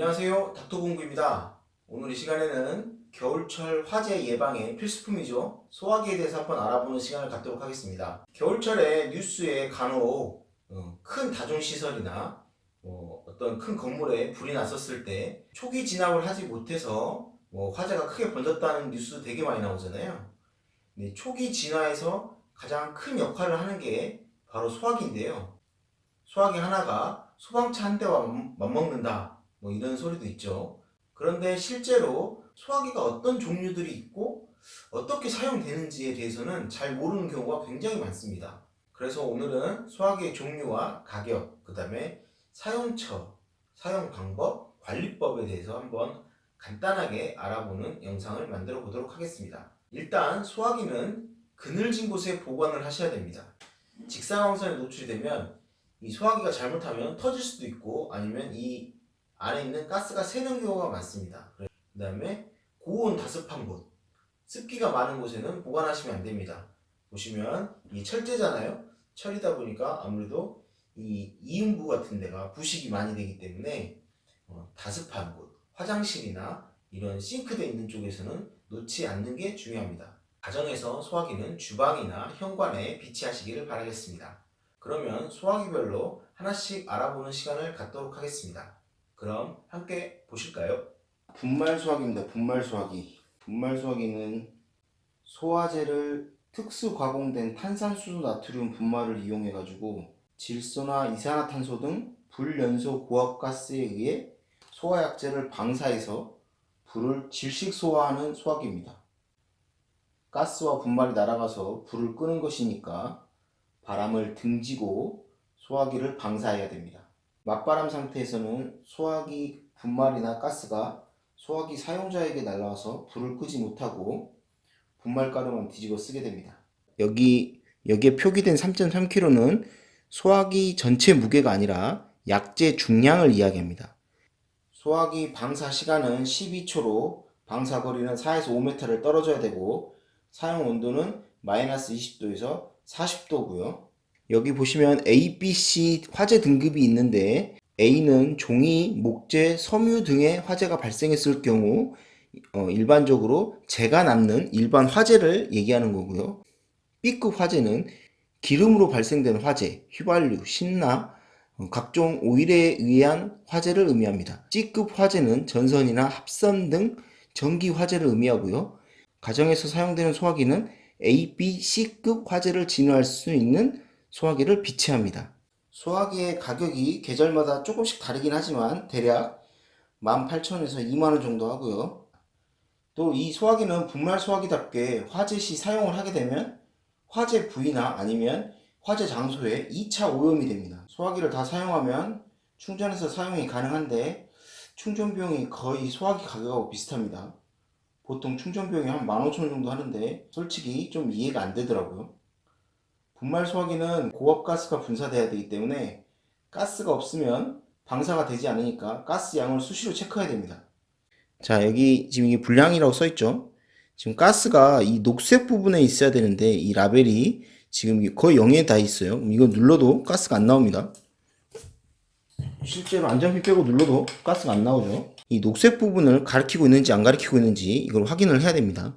안녕하세요, 닥터공구입니다. 오늘 이 시간에는 겨울철 화재 예방의 필수품이죠. 소화기에 대해서 한번 알아보는 시간을 갖도록 하겠습니다. 겨울철에 뉴스에 간혹 큰 다중시설이나 어떤 큰 건물에 불이 났었을 때 초기 진압을 하지 못해서 화재가 크게 번졌다는 뉴스 되게 많이 나오잖아요. 근데 초기 진화에서 가장 큰 역할을 하는 게 바로 소화기인데요. 소화기 하나가 소방차 한 대와 맞먹는다. 이런 소리도 있죠. 그런데 실제로 소화기가 어떤 종류들이 있고 어떻게 사용되는지에 대해서는 잘 모르는 경우가 굉장히 많습니다. 그래서 오늘은 소화기의 종류와 가격, 그 다음에 사용처, 사용 방법, 관리법에 대해서 한번 간단하게 알아보는 영상을 만들어 보도록 하겠습니다. 일단 소화기는 그늘진 곳에 보관을 하셔야 됩니다. 직사광선에 노출이 되면 이 소화기가 잘못하면 터질 수도 있고 아니면 이 안에 있는 가스가 새는 경우가 많습니다. 그 다음에 고온 다습한 곳, 습기가 많은 곳에는 보관하시면 안 됩니다. 보시면 이 철제잖아요. 철이다 보니까 아무래도 이 이음부 같은 데가 부식이 많이 되기 때문에 다습한 곳, 화장실이나 이런 싱크대 있는 쪽에서는 놓지 않는 게 중요합니다. 가정에서 소화기는 주방이나 현관에 비치하시기를 바라겠습니다. 그러면 소화기별로 하나씩 알아보는 시간을 갖도록 하겠습니다. 그럼 함께 보실까요? 분말 소화기입니다. 분말 소화기. 분말 소화기는 소화제를 특수 가공된 탄산수소 나트륨 분말을 이용해 가지고 질소나 이산화탄소 등 불연소 고압가스에 의해 소화약제를 방사해서 불을 질식 소화하는 소화기입니다. 가스와 분말이 날아가서 불을 끄는 것이니까 바람을 등지고 소화기를 방사해야 됩니다. 맞바람 상태에서는 소화기 분말이나 가스가 소화기 사용자에게 날아와서 불을 끄지 못하고 분말가루만 뒤집어 쓰게 됩니다. 여기에 표기된 3.3kg는 소화기 전체 무게가 아니라 약재 중량을 이야기합니다. 소화기 방사 시간은 12초로 방사 거리는 4에서 5m를 떨어져야 되고 사용 온도는 마이너스 20도에서 40도고요. 여기 보시면 A, B, C 화재 등급이 있는데 A는 종이, 목재, 섬유 등의 화재가 발생했을 경우 일반적으로 재가 남는 일반 화재를 얘기하는 거고요. B급 화재는 기름으로 발생된 화재, 휘발유, 신나, 각종 오일에 의한 화재를 의미합니다. C급 화재는 전선이나 합선 등 전기 화재를 의미하고요. 가정에서 사용되는 소화기는 A, B, C급 화재를 진화할 수 있는 소화기를 비치합니다. 소화기의 가격이 계절마다 조금씩 다르긴 하지만 대략 18,000원에서 2만원 정도 하고요. 또 이 소화기는 분말 소화기답게 화재 시 사용을 하게 되면 화재 부위나 아니면 화재 장소에 2차 오염이 됩니다. 소화기를 다 사용하면 충전해서 사용이 가능한데 충전 비용이 거의 소화기 가격하고 비슷합니다. 보통 충전 비용이 한 15,000원 정도 하는데 솔직히 좀 이해가 안 되더라고요. 분말 소화기는 고압 가스가 분사돼야 되기 때문에 가스가 없으면 방사가 되지 않으니까 가스 양을 수시로 체크해야 됩니다. 자, 여기 지금 이게 불량이라고 써 있죠. 지금 가스가 이 녹색 부분에 있어야 되는데 이 라벨이 지금 거의 0에 다 있어요. 이거 눌러도 가스가 안 나옵니다. 실제로 안전핀 빼고 눌러도 가스가 안 나오죠. 이 녹색 부분을 가리키고 있는지 안 가리키고 있는지 이걸 확인을 해야 됩니다.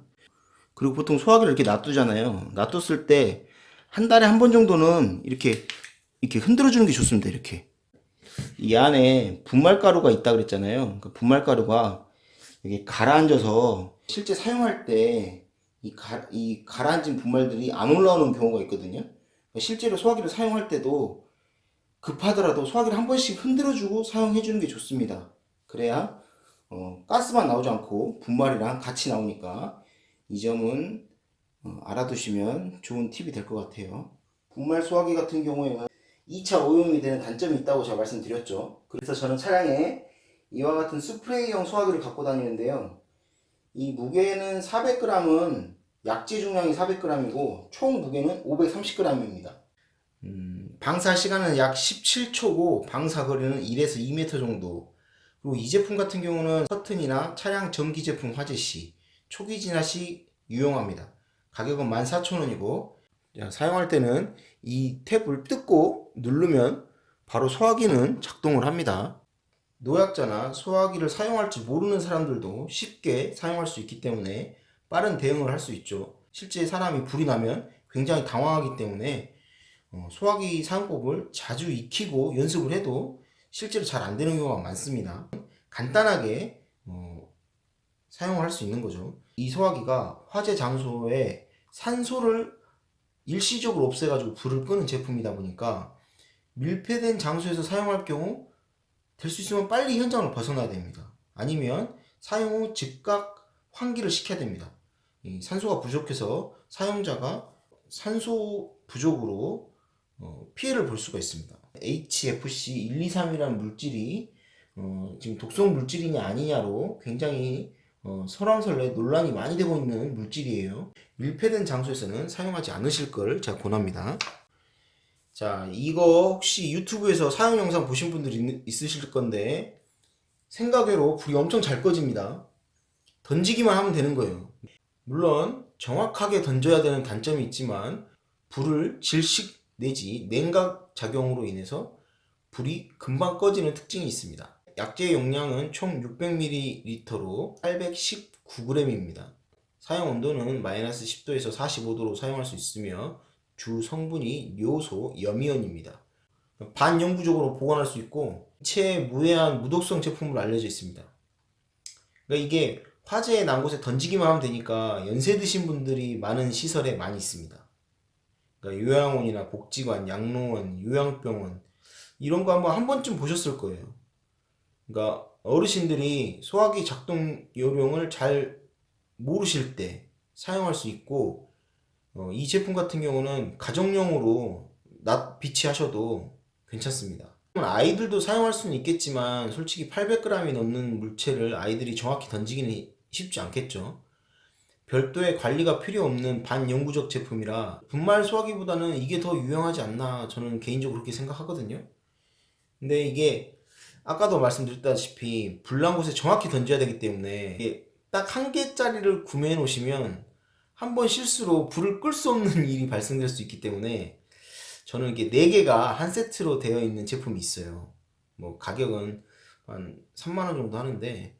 그리고 보통 소화기를 이렇게 놔두잖아요. 놔뒀을 때 한 달에 한 번 정도는 이렇게 흔들어 주는 게 좋습니다. 이렇게 이 안에 분말가루가 있다 그랬잖아요. 그 분말가루가 여기 가라앉아서 실제 사용할 때 이 가라앉은 분말들이 안 올라오는 경우가 있거든요. 실제로 소화기를 사용할 때도 급하더라도 소화기를 한 번씩 흔들어주고 사용해주는 게 좋습니다. 그래야 가스만 나오지 않고 분말이랑 같이 나오니까 이 점은 알아두시면 좋은 팁이 될 것 같아요. 분말 소화기 같은 경우에는 2차 오염이 되는 단점이 있다고 제가 말씀드렸죠. 그래서 저는 차량에 이와 같은 스프레이형 소화기를 갖고 다니는데요. 이 무게는 400g은 약재 중량이 400g이고 총 무게는 530g입니다. 방사 시간은 약 17초고 방사 거리는 1에서 2m 정도. 그리고 이 제품 같은 경우는 커튼이나 차량 전기 제품 화재 시, 초기 진화 시 유용합니다. 가격은 14,000원이고 사용할 때는 이 탭을 뜯고 누르면 바로 소화기는 작동을 합니다. 노약자나 소화기를 사용할지 모르는 사람들도 쉽게 사용할 수 있기 때문에 빠른 대응을 할 수 있죠. 실제 사람이 불이 나면 굉장히 당황하기 때문에 소화기 사용법을 자주 익히고 연습을 해도 실제로 잘 안 되는 경우가 많습니다. 간단하게 사용할 수 있는 거죠. 이 소화기가 화재 장소에 산소를 일시적으로 없애가지고 불을 끄는 제품이다 보니까 밀폐된 장소에서 사용할 경우 될 수 있으면 빨리 현장을 벗어나야 됩니다. 아니면 사용 후 즉각 환기를 시켜야 됩니다. 이 산소가 부족해서 사용자가 산소 부족으로 피해를 볼 수가 있습니다. HFC 123이라는 물질이 지금 독성 물질이냐 아니냐로 굉장히 설왕설래 논란이 많이 되고 있는 물질이에요. 밀폐된 장소에서는 사용하지 않으실 걸 제가 권합니다. 자, 이거 혹시 유튜브에서 사용 영상 보신 분들이 있으실 건데 생각외로 불이 엄청 잘 꺼집니다. 던지기만 하면 되는 거예요. 물론 정확하게 던져야 되는 단점이 있지만 불을 질식 내지 냉각 작용으로 인해서 불이 금방 꺼지는 특징이 있습니다. 약재 용량은 총 600ml로 819g입니다. 사용 온도는 마이너스 10도에서 45도로 사용할 수 있으며 주 성분이 요소, 염이온입니다. 반영구적으로 보관할 수 있고 체무해한 무독성 제품으로 알려져 있습니다. 그러니까 이게 화재에 난 곳에 던지기만 하면 되니까 연세 드신 분들이 많은 시설에 많이 있습니다. 그러니까 요양원이나 복지관, 양로원, 요양병원 이런 거 한 번쯤 보셨을 거예요. 그러니까 어르신들이 소화기 작동 요령을 잘 모르실 때 사용할 수 있고 이 제품 같은 경우는 가정용으로 납 비치하셔도 괜찮습니다. 아이들도 사용할 수는 있겠지만 솔직히 800g이 넘는 물체를 아이들이 정확히 던지기는 쉽지 않겠죠. 별도의 관리가 필요 없는 반영구적 제품이라 분말 소화기보다는 이게 더 유용하지 않나 저는 개인적으로 그렇게 생각하거든요. 근데 이게 아까도 말씀드렸다시피 불난 곳에 정확히 던져야 되기 때문에 이게 딱 한 개짜리를 구매해 놓으시면 한 번 실수로 불을 끌 수 없는 일이 발생될 수 있기 때문에 저는 이게 4개가 한 세트로 되어 있는 제품이 있어요. 뭐 가격은 한 3만원 정도 하는데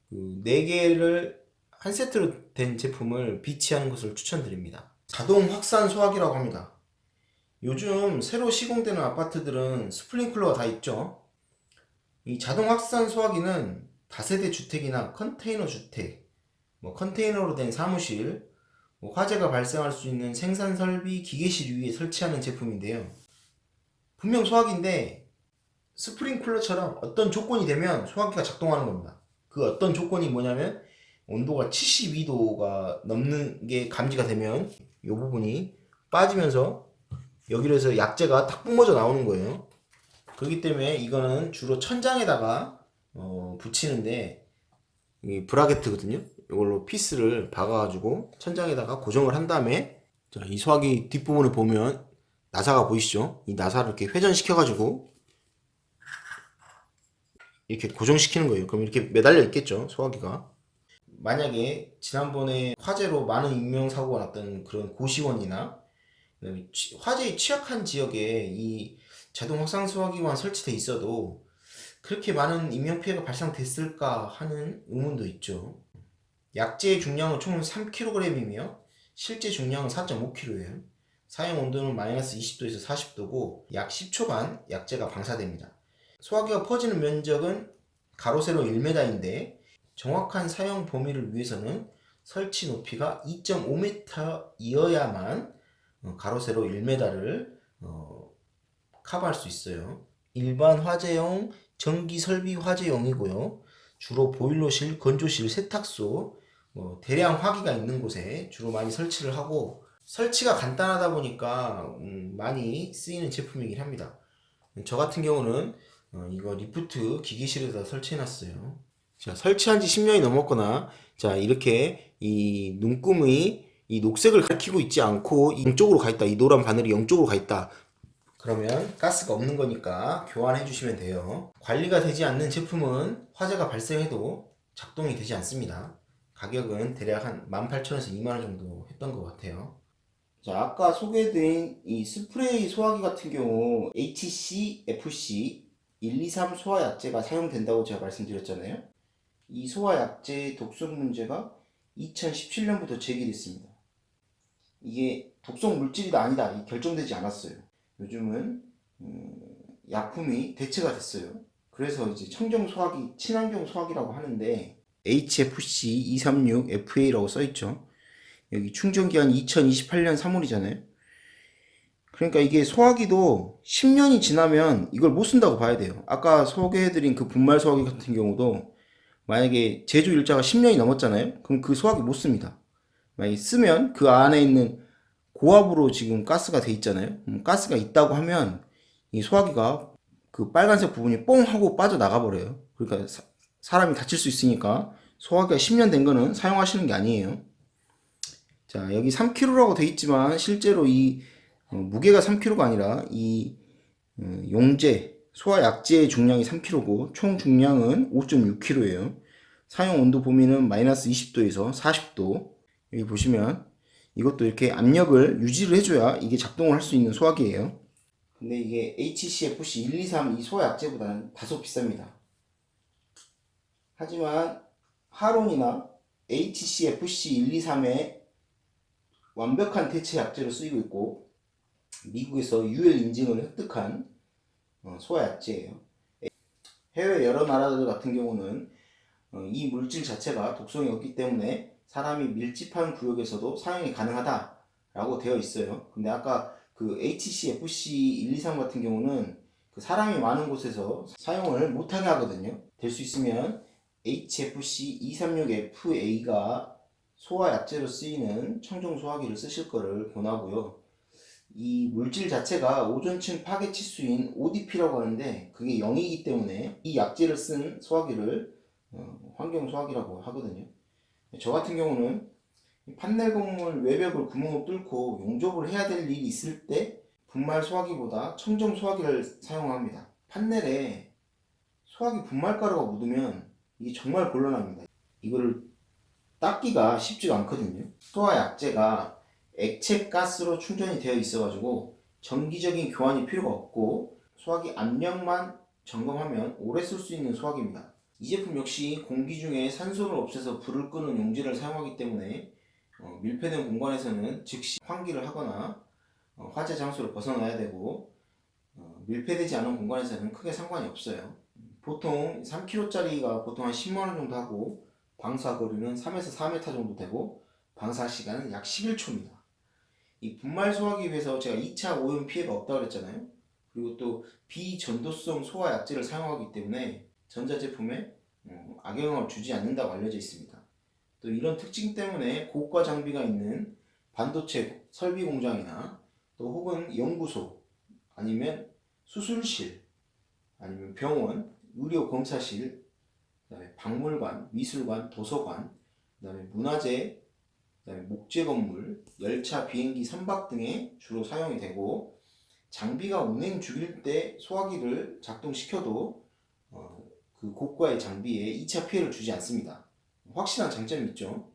그 4개를 한 세트로 된 제품을 비치하는 것을 추천드립니다. 자동 확산 소화기라고 합니다. 요즘 새로 시공되는 아파트들은 스프링클러가 다 있죠. 이 자동 확산 소화기는 다세대 주택이나 컨테이너 주택, 컨테이너로 된 사무실, 화재가 발생할 수 있는 생산 설비, 기계실 위에 설치하는 제품인데요. 분명 소화기인데 스프링클러처럼 어떤 조건이 되면 소화기가 작동하는 겁니다. 그 어떤 조건이 뭐냐면 온도가 72도가 넘는 게 감지가 되면 이 부분이 빠지면서 여기로 해서 약재가 탁 뿜어져 나오는 거예요. 그렇기 때문에 이거는 주로 천장에다가 붙이는데 이 브라켓거든요. 이걸로 피스를 박아가지고 천장에다가 고정을 한 다음에 자, 이 소화기 뒷부분을 보면 나사가 보이시죠? 이 나사를 이렇게 회전시켜가지고 이렇게 고정시키는 거예요. 그럼 이렇게 매달려 있겠죠, 소화기가. 만약에 지난번에 화재로 많은 인명사고가 났던 그런 고시원이나 화재에 취약한 지역에 이 자동 확산 소화기만 설치돼 있어도 그렇게 많은 인명피해가 발생됐을까 하는 의문도 있죠. 약재의 중량은 총 3kg이며 실제 중량은 4.5kg예요. 사용 온도는 마이너스 20도에서 40도고 약 10초간 약재가 방사됩니다. 소화기가 퍼지는 면적은 가로 세로 1m인데 정확한 사용 범위를 위해서는 설치 높이가 2.5m이어야만 가로 세로 1m를 커버할 수 있어요. 일반 화재용 전기 설비 화재용이고요. 주로 보일러실, 건조실, 세탁소, 대량 화기가 있는 곳에 주로 많이 설치를 하고 설치가 간단하다 보니까 많이 쓰이는 제품이긴 합니다. 저 같은 경우는 이거 리프트 기기실에다 설치해놨어요. 자, 설치한 지 10년이 넘었거나 자 이렇게 이 눈금이 이 녹색을 가리키고 있지 않고 영쪽으로 가 있다. 이 노란 바늘이 영쪽으로 가 있다. 그러면 가스가 없는 거니까 교환해 주시면 돼요. 관리가 되지 않는 제품은 화재가 발생해도 작동이 되지 않습니다. 가격은 대략 한 18,000원에서 2만원 정도 했던 것 같아요. 자, 아까 소개해드린 이 스프레이 소화기 같은 경우 HCFC 123 소화약제가 사용된다고 제가 말씀드렸잖아요. 이 소화약제의 독성 문제가 2017년부터 제기됐습니다. 이게 독성 물질이다 아니다 결정되지 않았어요. 요즘은 약품이 대체가 됐어요. 그래서 이제 청정 소화기, 친환경 소화기라고 하는데 HFC 236 FA라고 써있죠. 여기 충전기한이 2028년 3월이잖아요. 그러니까 이게 소화기도 10년이 지나면 이걸 못 쓴다고 봐야 돼요. 아까 소개해드린 그 분말 소화기 같은 경우도 만약에 제조 일자가 10년이 넘었잖아요. 그럼 그 소화기 못 씁니다. 만약에 쓰면 그 안에 있는 고압으로 지금 가스가 돼 있잖아요. 가스가 있다고 하면 이 소화기가 그 빨간색 부분이 뽕 하고 빠져나가 버려요. 그러니까 사람이 다칠 수 있으니까 소화기가 10년 된 거는 사용하시는 게 아니에요. 자, 여기 3kg라고 돼 있지만 실제로 이 무게가 3kg가 아니라 이 용제 소화약제의 중량이 3kg고 총 중량은 5.6kg예요. 사용 온도 범위는 마이너스 20도에서 40도. 여기 보시면 이것도 이렇게 압력을 유지를 해줘야 이게 작동을 할 수 있는 소화기예요. 근데 이게 HCFC 123 이 소화약제보다는 다소 비쌉니다. 하지만 하론이나 HCFC 123의 완벽한 대체 약제로 쓰이고 있고 미국에서 UL 인증을 획득한 소화약제예요. 해외 여러 나라들 같은 경우는 이 물질 자체가 독성이 없기 때문에 사람이 밀집한 구역에서도 사용이 가능하다라고 되어 있어요. 근데 아까 그 HCFC 123 같은 경우는 그 사람이 많은 곳에서 사용을 못하게 하거든요. 될 수 있으면 HFC 236FA가 소화약제로 쓰이는 청정 소화기를 쓰실 거를 권하고요. 이 물질 자체가 오존층 파괴 치수인 ODP라고 하는데 그게 0이기 때문에 이 약제를 쓴 소화기를 환경 소화기라고 하거든요. 저 같은 경우는 판넬 건물 외벽을 구멍을 뚫고 용접을 해야 될 일이 있을 때 분말 소화기보다 청정 소화기를 사용합니다. 판넬에 소화기 분말가루가 묻으면 이게 정말 곤란합니다. 이거를 닦기가 쉽지가 않거든요. 소화약제가 액체 가스로 충전이 되어 있어가지고 정기적인 교환이 필요가 없고 소화기 압력만 점검하면 오래 쓸 수 있는 소화기입니다. 이 제품 역시 공기 중에 산소를 없애서 불을 끄는 용지를 사용하기 때문에 밀폐된 공간에서는 즉시 환기를 하거나 화재 장소를 벗어나야 되고 밀폐되지 않은 공간에서는 크게 상관이 없어요. 보통 3kg짜리가 보통 한 10만원 정도 하고 방사 거리는 3에서 4m 정도 되고 방사 시간은 약 11초입니다. 이 분말 소화기 위해서 제가 2차 오염 피해가 없다고 그랬잖아요. 그리고 또 비전도성 소화 약제를 사용하기 때문에 전자제품에 악영향을 주지 않는다고 알려져 있습니다. 또 이런 특징 때문에 고가 장비가 있는 반도체 설비 공장이나 또 혹은 연구소 아니면 수술실 아니면 병원, 의료 검사실, 그다음에 박물관, 미술관, 도서관, 그다음에 문화재, 그다음에 목재 건물, 열차, 비행기, 선박 등에 주로 사용이 되고 장비가 운행 중일 때 소화기를 작동시켜도 그 고가의 장비에 2차 피해를 주지 않습니다. 확실한 장점이 있죠.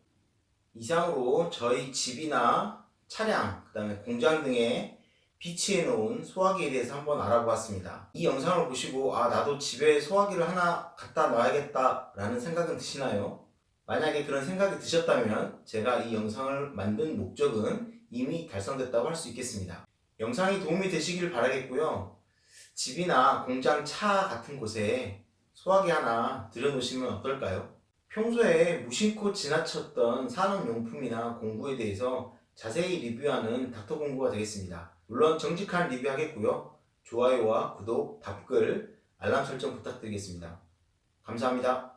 이상으로 저희 집이나 차량, 그다음에 공장 등에 비치해 놓은 소화기에 대해서 한번 알아보았습니다. 이 영상을 보시고 나도 집에 소화기를 하나 갖다 놔야겠다 라는 생각은 드시나요? 만약에 그런 생각이 드셨다면 제가 이 영상을 만든 목적은 이미 달성됐다고 할 수 있겠습니다. 영상이 도움이 되시길 바라겠고요. 집이나 공장 차 같은 곳에 소화기 하나 들여놓으시면 어떨까요? 평소에 무심코 지나쳤던 산업용품이나 공구에 대해서 자세히 리뷰하는 닥터 공구가 되겠습니다. 물론 정직한 리뷰 하겠고요. 좋아요와 구독, 답글, 알람 설정 부탁드리겠습니다. 감사합니다.